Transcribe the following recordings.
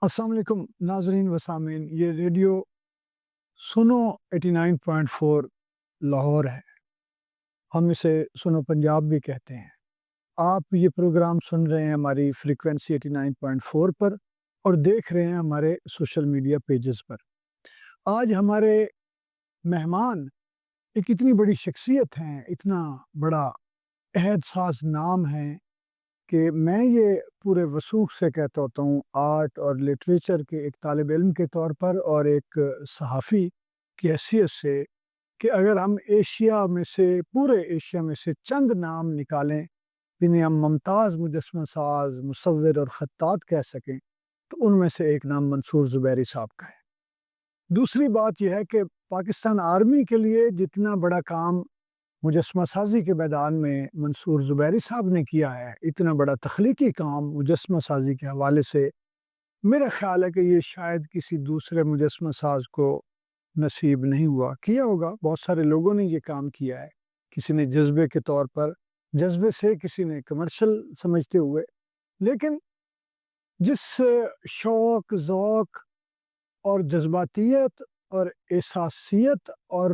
السلام علیکم ناظرین و سامعین، یہ ریڈیو سنو 89.4 لاہور ہے۔ ہم اسے سنو پنجاب بھی کہتے ہیں۔ آپ یہ پروگرام سن رہے ہیں ہماری فریکوینسی 89.4 پر اور دیکھ رہے ہیں ہمارے سوشل میڈیا پیجز پر۔ آج ہمارے مہمان ایک اتنی بڑی شخصیت ہیں، اتنا بڑا عہد ساز نام ہے کہ میں یہ پورے وثوق سے کہتا ہوتا ہوں، آرٹ اور لٹریچر کے ایک طالب علم کے طور پر اور ایک صحافی کی حیثیت سے، کہ اگر ہم ایشیا میں سے، پورے ایشیا میں سے چند نام نکالیں جنہیں ہم ممتاز مجسمہ ساز، مصور اور خطاط کہہ سکیں، تو ان میں سے ایک نام منصور زبیری صاحب کا ہے۔ دوسری بات یہ ہے کہ پاکستان آرمی کے لیے جتنا بڑا کام مجسمہ سازی کے میدان میں منصور زبیری صاحب نے کیا ہے، اتنا بڑا تخلیقی کام مجسمہ سازی کے حوالے سے میرا خیال ہے کہ یہ شاید کسی دوسرے مجسمہ ساز کو نصیب نہیں ہوا۔ کیا ہوگا، بہت سارے لوگوں نے یہ کام کیا ہے، کسی نے جذبے کے طور پر، جذبے سے، کسی نے کمرشل سمجھتے ہوئے، لیکن جس شوق، ذوق اور جذباتیت اور احساسیت اور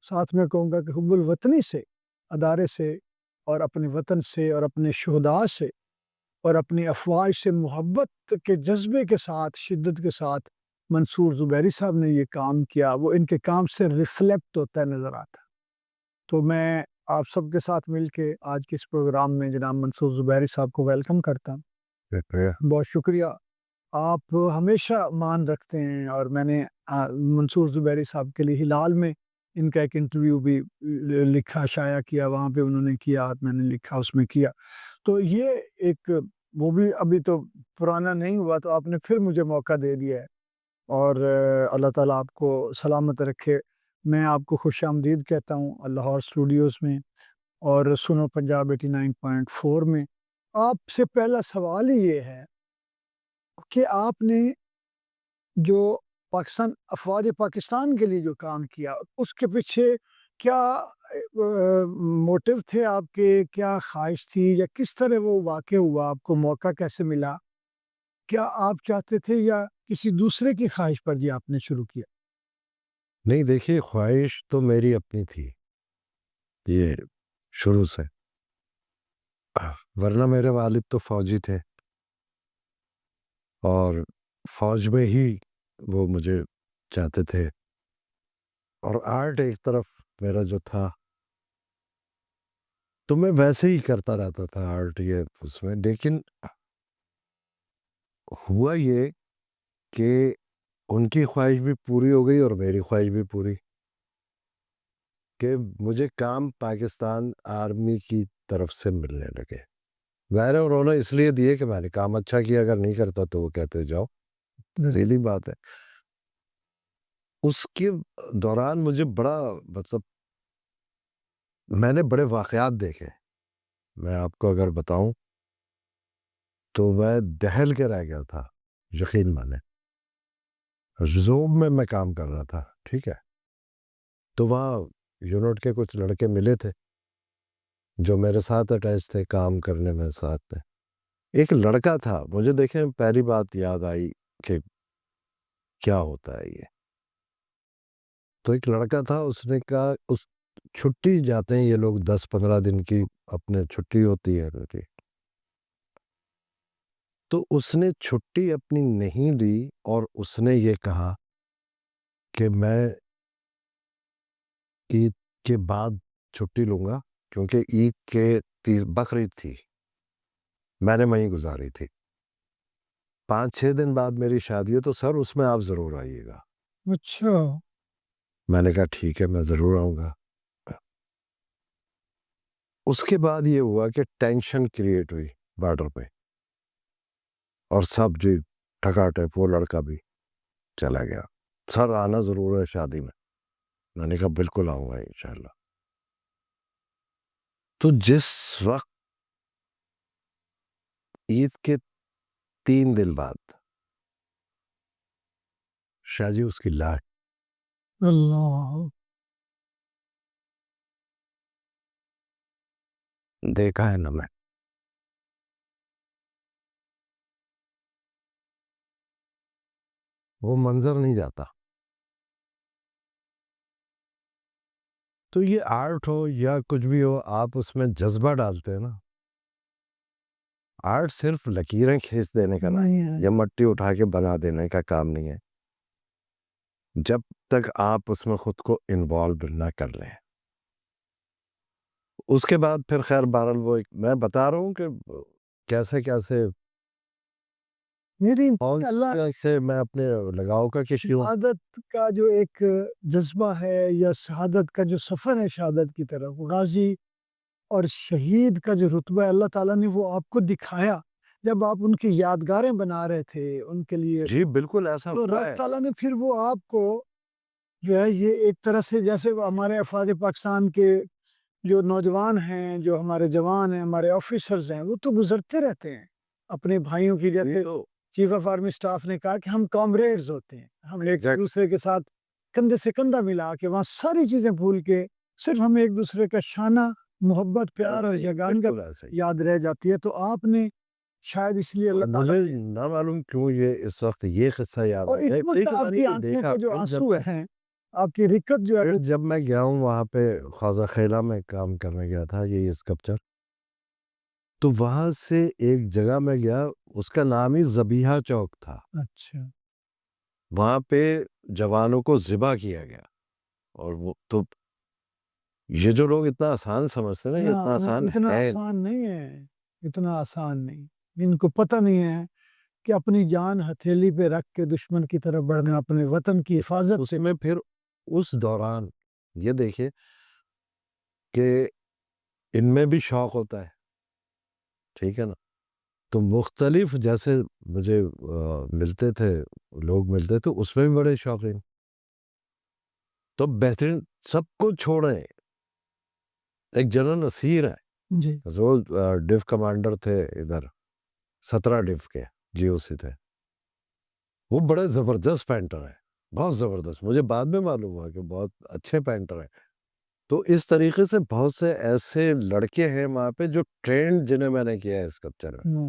ساتھ میں کہوں گا کہ حب الوطنی سے، ادارے سے اور اپنے وطن سے اور اپنے شہداء سے اور اپنی افواج سے محبت کے جذبے کے ساتھ، شدت کے ساتھ منصور زبیری صاحب نے یہ کام کیا، وہ ان کے کام سے ریفلیکٹ ہوتا ہے، نظر آتا ہے۔ تو میں آپ سب کے ساتھ مل کے آج کے اس پروگرام میں جناب منصور زبیری صاحب کو ویلکم کرتا ہوں۔ بہت شکریہ، آپ ہمیشہ مان رکھتے ہیں، اور میں نے منصور زبیری صاحب کے لیے ہلال میں ان کا ایک انٹرویو بھی لکھا، شائع کیا، وہاں پہ انہوں نے کیا، میں نے لکھا، اس میں کیا۔ تو یہ ایک، وہ بھی ابھی تو پرانا نہیں ہوا، تو آپ نے پھر مجھے موقع دے دیا ہے، اور اللہ تعالیٰ آپ کو سلامت رکھے۔ میں آپ کو خوش آمدید کہتا ہوں لاہور اسٹوڈیوز میں اور سنو پنجاب 89.4 میں۔ آپ سے پہلا سوال ہی یہ ہے کہ آپ نے جو افواج پاکستان کے لیے جو کام کیا، اس کے پیچھے کیا موٹیو تھے آپ کے، کیا خواہش تھی، یا کس طرح وہ واقع ہوا، آپ کو موقع کیسے ملا؟ کیا آپ چاہتے تھے یا کسی دوسرے کی خواہش پر یہ آپ نے شروع کیا؟ نہیں، دیکھیے، خواہش تو میری اپنی تھی یہ شروع سے، ورنہ میرے والد تو فوجی تھے اور فوج میں ہی وہ مجھے چاہتے تھے، اور آرٹ ایک طرف میرا جو تھا تو میں ویسے ہی کرتا رہتا تھا آرٹ، یہ اس میں۔ لیکن ہوا یہ کہ ان کی خواہش بھی پوری ہو گئی اور میری خواہش بھی پوری، کہ مجھے کام پاکستان آرمی کی طرف سے ملنے لگے۔ ظاہر ہے انہوں نے اس لیے دیے کہ میں نے کام اچھا کیا، اگر نہیں کرتا تو وہ کہتے جاؤ، ذیلی بات ہے۔ اس کے دوران مجھے بڑا، مطلب میں نے بڑے واقعات دیکھے، میں آپ کو اگر بتاؤں تو میں دہل کے رہ گیا تھا، یقین مانے۔ زوم میں کام کر رہا تھا، ٹھیک ہے، تو وہاں یونٹ کے کچھ لڑکے ملے تھے جو میرے ساتھ اٹیچ تھے، کام کرنے میں ساتھ تھے۔ ایک لڑکا تھا، مجھے دیکھیں پہلی بات یاد آئی کہ کیا ہوتا ہے یہ۔ تو ایک لڑکا تھا، اس نے کہا، اس چھٹی جاتے ہیں یہ لوگ 10-15 دن کی، اپنے چھٹی ہوتی ہے، تو اس نے چھٹی اپنی نہیں لی، اور اس نے یہ کہا کہ میں عید کے بعد چھٹی لوں گا، کیونکہ عید کے بقرعید تھی، میں نے وہیں گزاری تھی، 5-6 دن بعد میری شادی ہے، تو سر اس میں آپ ضرور آئیے گا۔ اچھا، میں نے کہا ٹھیک ہے، میں ضرور آؤں گا۔ اس کے بعد یہ ہوا کہ ٹینشن کریٹ ہوئی بارڈر پہ، اور سب جی ٹھکاٹک، وہ لڑکا بھی چلا گیا۔ سر آنا ضرور ہے شادی میں نے کہا بالکل آؤں گا انشاءاللہ۔ تو جس وقت عید کے 3 دن بعد شاہ جی اس کی لاش اللہ، دیکھا ہے نا میں، وہ منظر نہیں جاتا. تو یہ آرٹ ہو یا کچھ بھی ہو، آپ اس میں جذبہ ڈالتے ہیں نا. آرٹ صرف لکیریں کھینچ دینے کا نہیں نہیں ہے. یا مٹی اٹھا کے بنا دینے کا کام نہیں ہے. جب تک آپ اس میں خود کو انوالو نہ کر لیں، اس کے بعد پھر خیر بہرحال وہ میں بتا رہا ہوں کہ کیسے کیسے میری اور اللہ سے میں اپنے لگاؤ کا کشتی ہوں. شہادت کا جو ایک جذبہ ہے یا شہادت کا جو سفر ہے شہادت کی طرف، غازی اور شہید کا جو رتبہ ہے اللہ تعالیٰ نے وہ آپ کو دکھایا جب آپ ان کی یادگاریں بنا رہے تھے ان کے لیے. جی بالکل ایسا تو ہوا رب ہے. تعالیٰ نے پھر وہ آپ کو جو ہے یہ ایک طرح سے جیسے ہمارے افواج پاکستان کے جو نوجوان ہیں، جو ہمارے جوان ہیں، ہمارے آفیسرز ہیں، وہ تو گزرتے رہتے ہیں اپنے بھائیوں کی. جیسے تو چیف آف آرمی سٹاف نے کہا کہ ہم کامریڈز ہوتے ہیں، ہم ایک Exactly. دوسرے کے ساتھ کندھے سے کندھا ملا کے وہاں ساری چیزیں بھول کے صرف ہمیں ایک دوسرے کا شانہ محبت پیار اور یگان کا بالکل ایسا ہی. یاد رہ جاتی ہے. تو آپ نے شاید اس لیے اللہ تعالیٰ مجھے نہ معلوم کیوں یہ اس وقت یہ قصہ یاد اور اس وقت آپ کی آنکھوں کے جو آنسو ہیں، آپ کی رکت جو ہے پھر جب میں گیا ہوں وہاں پہ خواجہ خیلہ میں کام کرنے گیا تھا یہ اسکلپچر، تو وہاں سے ایک جگہ میں گیا، اس کا نام ہی ذبیحہ چوک تھا. اچھا وہاں پہ جوانوں کو ذبح کیا گیا. اور وہ تو یہ جو لوگ اتنا آسان سمجھتے ہیں نا، یہ اتنا آسان اتنا ہے. آسان نہیں ہے، اتنا آسان نہیں. ان کو پتہ نہیں ہے کہ اپنی جان ہتھیلی پہ رکھ کے دشمن کی طرف بڑھنا اپنے وطن کی حفاظت اس سے. میں پھر اس دوران یہ دیکھیں کہ ان میں بھی شوق ہوتا ہے، ٹھیک ہے نا. تو مختلف جیسے مجھے ملتے تھے لوگ ملتے تھے، اس میں بھی بڑے شوقین. تو بہترین سب کو چھوڑیں. ایک جنرل نصیر ہے، جی وہ ڈیف کمانڈر تھے ادھر 17 ڈیف کے GOC تھے. وہ بڑے زبردست پینٹر ہیں، بہت زبردست. مجھے بعد میں معلوم ہوا کہ بہت اچھے پینٹر ہیں. تو اس طریقے سے بہت سے ایسے لڑکے ہیں وہاں پہ جو ٹرینڈ جنہیں میں نے کیا ہے اسکلپچر میں.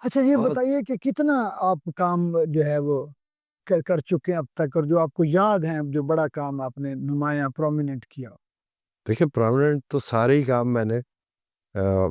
اچھا یہ بہت بتائیے کہ کتنا آپ کام جو ہے وہ کر چکے ہیں اب تک، اور جو آپ کو یاد ہیں جو بڑا کام آپ نے نمایاں پرومیننٹ کیا؟ دیکھیں پرماننٹ تو سارے ہی کام میں نے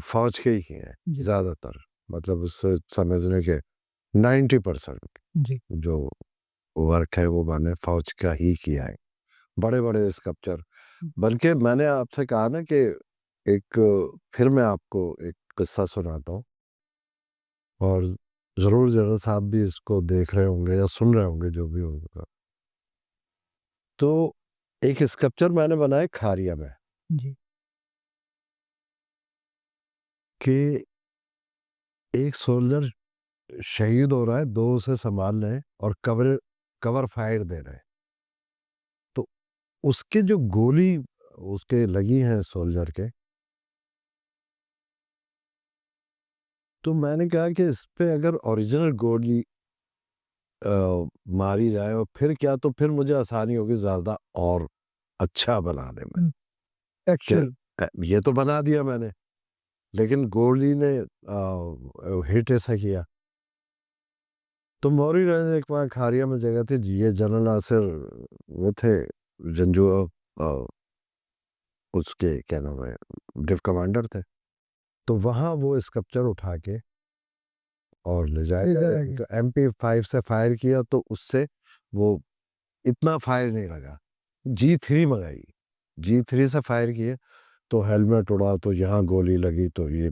فوج کے ہی کیے ہیں جی زیادہ تر. مطلب اس سے سمجھنے کے 90% جی جو ورک ہے وہ میں نے فوج کا ہی کیا ہے. بڑے بڑے اسکلپچر. بلکہ میں نے آپ سے کہا نا کہ ایک پھر میں آپ کو ایک قصہ سناتا ہوں، اور ضرور جنرل صاحب بھی اس کو دیکھ رہے ہوں گے یا سن رہے ہوں گے جو بھی ہوگا. تو ایک اسکلپچر میں نے بنایا کھاریا میں جی کہ ایک سولجر شہید ہو رہا ہے، دو اسے سنبھال رہے ہیں اور کور فائر دے رہے ہیں. تو اس کے جو گولی اس کے لگی ہیں سولجر کے، تو میں نے کہا کہ اس پہ اگر اوریجنل گولی ماری جائے اور پھر کیا، تو پھر مجھے آسانی ہوگی زیادہ اور اچھا بنانے میں. ایکچوئل یہ تو بنا دیا میں نے، لیکن گولی نے ہٹ ایسا کیا. تو موری رہے ایک وہاں کھاریا میں جگہ تھی، یہ جنرل ناصر وہ تھے جنجو اس کے کیا نام ہے ڈیف کمانڈر تھے. تو وہاں وہ اسکلپچر اٹھا کے اور لے جائے تو MP5 سے فائر کیا، تو اس سے وہ اتنا فائر نہیں لگا. G3 منگائی، G3 سے فائر کیے تو ہیلمٹ اڑا، تو یہاں گولی لگی. تو یہ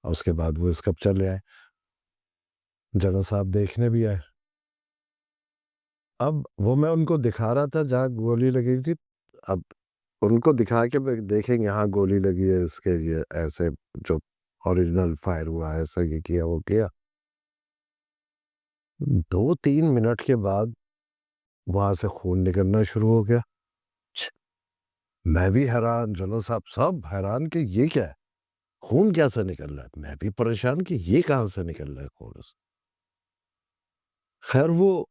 اس کے بعد وہ اسکلپچر لے آئے، جنرل صاحب دیکھنے بھی آئے. اب وہ میں ان کو دکھا رہا تھا جہاں گولی لگی تھی. اب ان کو دکھا کے دیکھیں یہاں گولی لگی ہے، اس کے یہ ایسے جو اوریجنل فائر ہوا ہے ایسا یہ کیا وہ کیا. 2-3 منٹ کے بعد وہاں سے خون نکلنا شروع ہو گیا. میں بھی حیران، جنرل صاحب سب حیران کہ یہ کیا ہے، خون کیسے نکل رہا ہے. میں بھی پریشان کہ یہ کہاں سے نکل رہا ہے خون. خیر وہ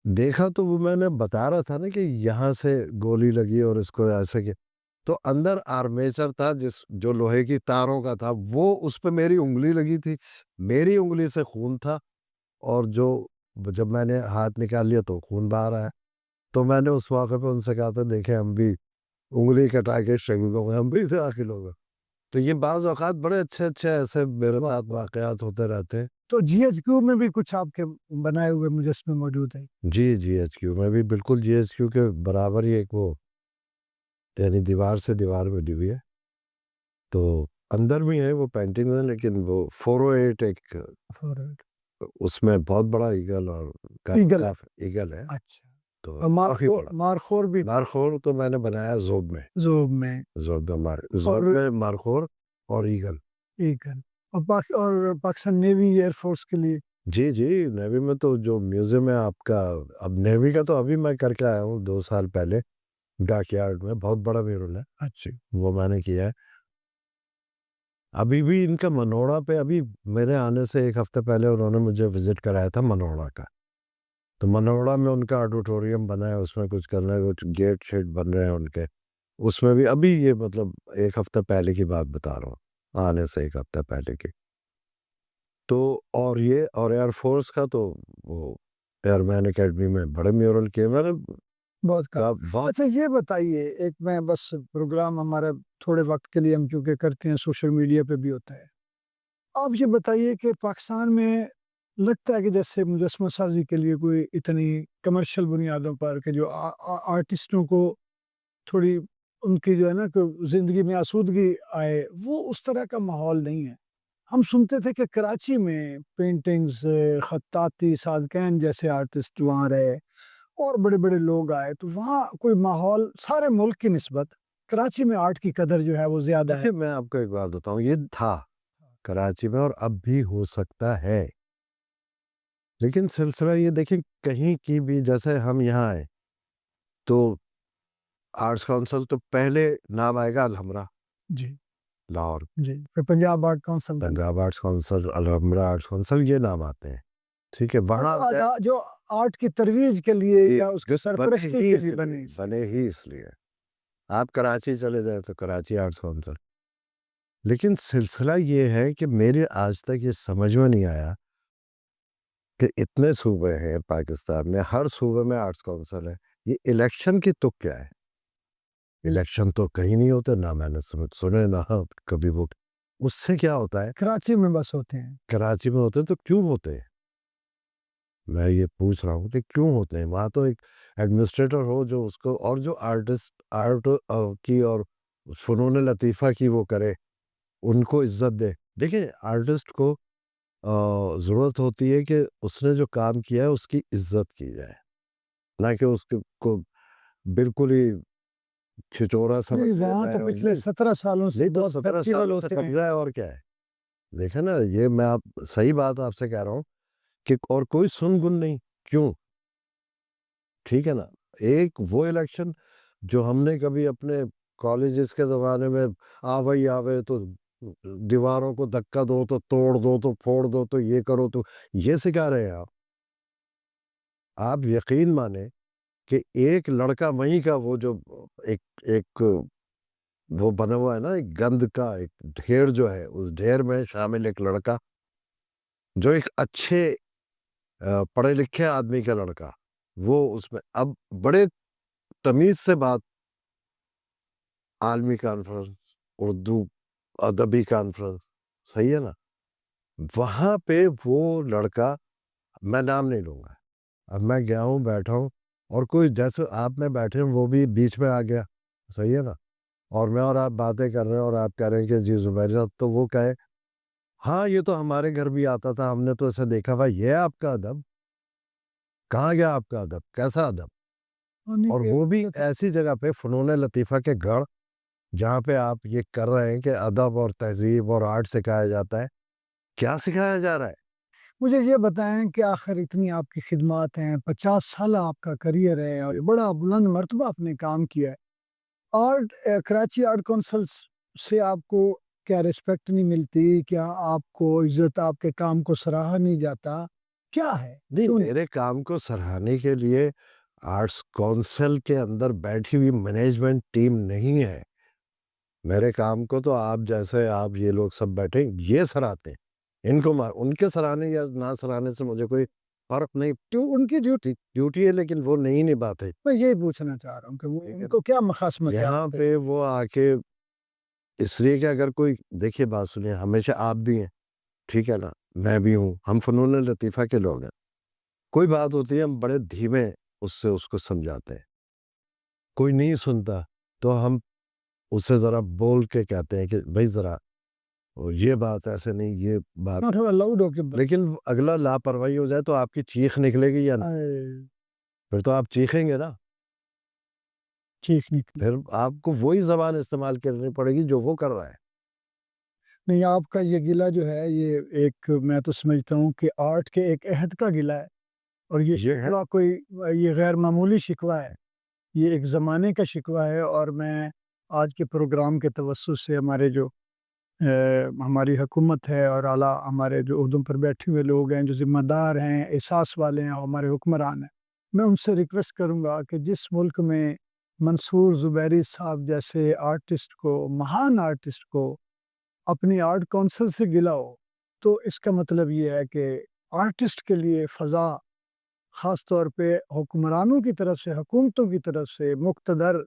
دیکھا تو وہ میں نے بتا رہا تھا نا کہ یہاں سے گولی لگی اور اس کو ایسے کیا. تو اندر آرمیچر تھا جو لوہے کی تاروں کا تھا، وہ اس پہ میری انگلی لگی تھی، میری انگلی سے خون تھا. اور جو جب میں نے ہاتھ نکال لیا تو خون باہر آیا. تو میں نے اس موقع پہ ان سے کہا تھا دیکھیں ہم بھی انگلی کٹا کے شہید ہو گئے, ہم بھی داخل ہو گئے. تو یہ بعض اوقات بڑے اچھے ایسے میرے ساتھ واقعات ہوتے رہتے ہیں. تو جی ایچ کیو میں بھی کچھ آپ کے بنائے ہوئے مجسمے موجود ہیں؟ جی ایچ کیو میں بھی بالکل جی ایچ کیو کے برابر ہی ایک وہ یعنی دیوار سے دیوار بنی ہوئی ہے. تو اندر بھی ہے وہ پینٹنگ ہے, لیکن وہ 408 ایک اس میں بہت بڑا ایگل اور ایگل ہے. ایگل ہے. اچھا. تو اور مارخور بھی مارخور تو میں نے بنایا زوب میں زوب میں مارخور اور ایگل. ایگل اور پاکستان نیوی ایئر فورس کے لیے. جی نیوی میں تو جو میوزیم ہے آپ کا, اب نیوی کا تو ابھی میں کر کے آیا ہوں 2 سال پہلے ڈاک یارڈ میں, بہت بڑا میرول ہے. اچھا. وہ میں نے کیا ہے. ابھی بھی ان کا منوڑا پہ, ابھی میرے آنے سے 1 ہفتے پہلے انہوں نے مجھے وزٹ کرایا تھا منوڑا کا. تو منوڑا میں ان کا آڈیٹوریم بنا ہے, اس میں کچھ کرنا ہے, کچھ گیٹ شیٹ بن رہے ہیں ان کے, اس میں بھی ابھی یہ مطلب 1 ہفتے پہلے کی بات بتا رہا ہوں, آنے سے 1 ہفتے پہلے کی. تو اور یہ اور ایئر فورس کا تو وہ ایئر مین اکیڈمی میں بڑے میورل کیے میں نے. بہت. اچھا یہ بتائیے, ایک میں بس پروگرام ہمارا تھوڑے وقت کے لیے ہم کیونکہ کرتے ہیں, سوشل میڈیا پہ بھی ہوتا ہے, آپ یہ بتائیے کہ پاکستان میں لگتا ہے کہ جیسے مجسمہ سازی کے لیے کوئی اتنی کمرشل بنیادوں پر کہ جو آرٹسٹوں کو تھوڑی ان کی جو ہے نا کہ زندگی میں آسودگی آئے, وہ اس طرح کا ماحول نہیں ہے. ہم سنتے تھے کہ کراچی میں پینٹنگز, خطاطی, صادقین جیسے آرٹسٹ وہاں رہے اور بڑے بڑے لوگ آئے, تو وہاں کوئی ماحول سارے ملک کی نسبت کراچی میں آرٹ کی قدر جو ہے وہ زیادہ ہے. میں آپ کو ایک بات بتاؤں, یہ تھا کراچی میں اور اب بھی ہو سکتا ہے, لیکن سلسلہ یہ دیکھیں کہیں کی بھی, جیسے ہم یہاں آئے تو آرٹس کونسل تو پہلے نام آئے گا الحمرہ. جی لاہور. جی. پھر Punjab art council, Punjab arts council, Alhamra arts council, یہ نام آتے ہیں. ٹھیک ہے, وہاں جو آرٹ کی ترویج کے لیے یا اس کی سرپرستی کے لیے بنے ہی اس لیے. آپ کراچی چلے جائیں تو کراچی آرٹس کونسل. لیکن سلسلہ یہ ہے کہ میرے آج تک یہ سمجھ میں نہیں آیا کہ اتنے صوبے ہیں پاکستان میں, ہر صوبے میں آرٹس کونسل ہے, یہ الیکشن کی تک کیا ہے؟ الیکشن تو کہیں نہیں ہوتے, نہ میں نے سنے نہ کبھی وہ, اس سے کیا ہوتا ہے؟ کراچی میں بس ہوتے ہیں. کراچی میں ہوتے ہیں تو کیوں ہوتے ہیں؟ میں یہ پوچھ رہا ہوں کہ کیوں ہوتے ہیں؟ وہاں تو ایک ایڈمنسٹریٹر ہو جو اس کو, اور جو آرٹسٹ آرٹ کی اور فنون لطیفہ کی وہ کرے, ان کو عزت دے. دیکھیں آرٹسٹ کو ضرورت ہوتی ہے کہ اس نے جو کام کیا ہے اس کی عزت کی جائے, نہ کہ اس کو بالکل ہی چھچورا سمجھ. وہاں تو پچھلے 17 سالوں سے اور کیا ہے, دیکھیں نا, یہ میں آپ صحیح بات آپ سے کہہ رہا ہوں کہ اور کوئی سن گن نہیں. کیوں؟ ٹھیک ہے نا, ایک وہ الیکشن جو ہم نے کبھی اپنے کالجز کے زمانے میں آوے تو دیواروں کو دھکا دو تو توڑ دو تو پھوڑ دو تو یہ کرو, تو یہ سکھا رہے ہیں آپ یقین مانیں کہ ایک لڑکا وہیں کا وہ جو ایک وہ بنا ہوا ہے نا, ایک گند کا ایک ڈھیر جو ہے, اس ڈھیر میں شامل ایک لڑکا جو ایک اچھے پڑھے لکھے آدمی کا لڑکا, وہ اس میں اب بڑے تمیز سے بات, عالمی کانفرنس, اردو ادبی کانفرنس, صحیح ہے نا, وہاں پہ وہ لڑکا, میں نام نہیں لوں گا, اب میں گیا ہوں بیٹھا ہوں, اور کوئی جیسے آپ میں بیٹھے ہیں وہ بھی بیچ میں آ گیا, صحیح ہے نا, اور میں اور آپ باتیں کر رہے ہیں اور آپ کہہ رہے ہیں کہ جی زبیر صاحب, تو وہ کہے ہاں یہ تو ہمارے گھر بھی آتا تھا, ہم نے تو اسے دیکھا. بھائی یہ آپ کا ادب کہاں گیا؟ آپ کا ادب کیسا ادب؟ اور وہ بھی ایسی جگہ پہ فنون لطیفہ کے گڑھ جہاں پہ آپ یہ کر رہے ہیں کہ ادب اور تہذیب اور آرٹ سکھایا جاتا ہے. کیا سکھایا جا رہا ہے؟ مجھے یہ بتائیں کہ آخر اتنی آپ کی خدمات ہیں, 50 سال آپ کا کریئر ہے, اور بڑا بلند مرتبہ آپ نے کام کیا ہے, اور کراچی آرٹ کونسل سے آپ کو کیا ریسپیکٹ نہیں ملتی؟ کیا آپ کو عزت, آپ کے کام کو سراہا نہیں جاتا؟ کیا ہے؟ نہیں, میرے کام کو سراہنے کے لیے آرٹس کونسل کے اندر بیٹھی ہوئی مینجمنٹ ٹیم نہیں ہے. میرے کام کو تو آپ جیسے آپ یہ لوگ سب بیٹھے یہ سراہتے ہیں. ان کو ان کے سراہنے یا نہ سراہنے سے مجھے کوئی فرق نہیں، تو ان کی ڈیوٹی ڈیوٹی ہے لیکن وہ نہیں نبھاتے. میں یہی پوچھنا چاہ رہا ہوں کہ وہ ان کو کیا مخاصمت ہے یہاں آپ پہ؟ پہ وہ آ کے اس لیے کہ اگر کوئی دیکھیے بات سنیں، ہمیشہ آپ بھی ہیں، ٹھیک ہے نا، میں بھی ہوں، ہم فنون لطیفہ کے لوگ ہیں. کوئی بات ہوتی ہے ہم بڑے دھیمے اس کو سمجھاتے ہیں. کوئی نہیں سنتا تو ہم اسے ذرا بول کے کہتے ہیں کہ بھائی ذرا یہ بات ایسے نہیں، یہ بات، تھوڑا لاؤڈ ہو کے لیکن اگلا لاپرواہی ہو جائے تو آپ کی چیخ نکلے گی یا پھر تو آپ چیخیں گے نا، چیخ نکلی. پھر آپ کو وہی زبان استعمال کرنی پڑے گی جو وہ کر رہا ہے. نہیں، آپ کا یہ گلہ جو ہے یہ ایک، میں تو سمجھتا ہوں کہ آرٹ کے ایک عہد کا گلہ ہے، اور یہ یہ ہے شکوہ کوئی یہ غیر معمولی شکوہ ہے، یہ ایک زمانے کا شکوہ ہے. اور میں آج کے پروگرام کے توسط سے ہمارے جو ہماری حکومت ہے اور اعلیٰ ہمارے جو عہدوں پر بیٹھے ہوئے لوگ ہیں، جو ذمہ دار ہیں، احساس والے ہیں، اور ہمارے حکمران ہیں، میں ان سے ریکویسٹ کروں گا کہ جس ملک میں منصور زبیری صاحب جیسے آرٹسٹ کو، مہان آرٹسٹ کو اپنی آرٹ کونسل سے گلا ہو، تو اس کا مطلب یہ ہے کہ آرٹسٹ کے لیے فضا، خاص طور پہ حکمرانوں کی طرف سے، حکومتوں کی طرف سے، مقتدر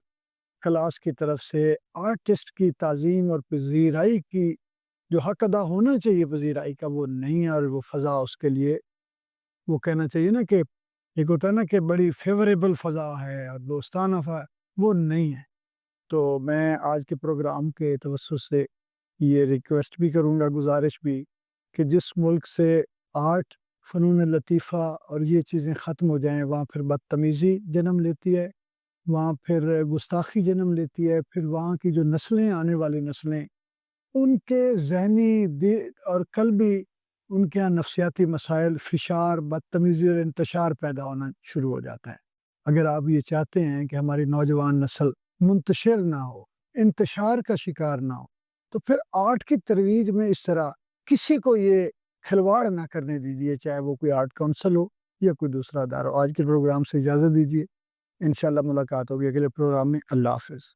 کلاس کی طرف سے آرٹسٹ کی تعظیم اور پذیرائی کی جو حق ادا ہونا چاہیے پذیرائی کا، وہ نہیں ہے. اور وہ فضا اس کے لیے، وہ کہنا چاہیے نا کہ ایک ہوتا ہے نا کہ بڑی فیوریبل فضا ہے اور دوستانہ فضا، وہ نہیں ہے. تو میں آج کے پروگرام کے توسط سے یہ ریکویسٹ بھی کروں گا، گزارش بھی، کہ جس ملک سے آرٹ، فنون لطیفہ اور یہ چیزیں ختم ہو جائیں، وہاں پھر بدتمیزی جنم لیتی ہے، وہاں پھر گستاخی جنم لیتی ہے، پھر وہاں کی جو نسلیں، آنے والی نسلیں، ان کے ذہنی اور قلبی، ان کے یہاں نفسیاتی مسائل، فشار، بدتمیزی اور انتشار پیدا ہونا شروع ہو جاتا ہے. اگر آپ یہ چاہتے ہیں کہ ہماری نوجوان نسل منتشر نہ ہو، انتشار کا شکار نہ ہو، تو پھر آرٹ کی ترویج میں اس طرح کسی کو یہ کھلواڑ نہ کرنے دیجیے، چاہے وہ کوئی آرٹ کونسل ہو یا کوئی دوسرا ادارہ ہو. آج کے پروگرام سے اجازت دیجیے، انشاءاللہ ملاقات ہوگی اگلے پروگرام میں. اللہ حافظ.